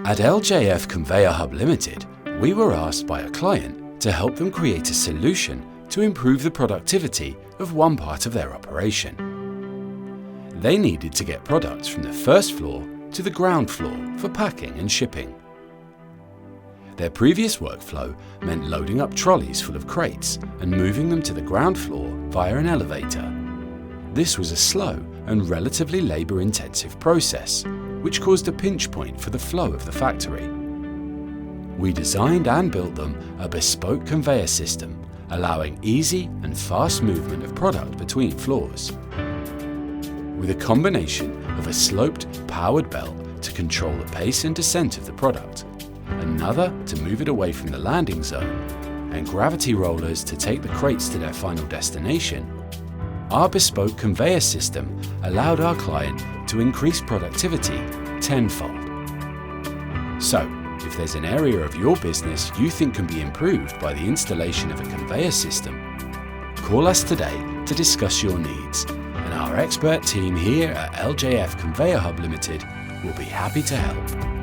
At LJF Conveyor Hub Ltd, we were asked by a client to help them create a solution to improve the productivity of one part of their operation. They needed to get products from the first floor to the ground floor for packing and shipping. Their previous workflow meant loading up trolleys full of crates and moving them to the ground floor via an elevator. This was a slow and relatively labour-intensive process, which caused a pinch point for the flow of the factory. We designed and built them a bespoke conveyor system, allowing easy and fast movement of product between floors. With a combination of a sloped, powered belt to control the pace and descent of the product, another to move it away from the landing zone, and gravity rollers to take the crates to their final destination, our bespoke conveyor system allowed our client to increase productivity tenfold. So, if there's an area of your business you think can be improved by the installation of a conveyor system, call us today to discuss your needs, and our expert team here at LJF Conveyor Hub Ltd will be happy to help.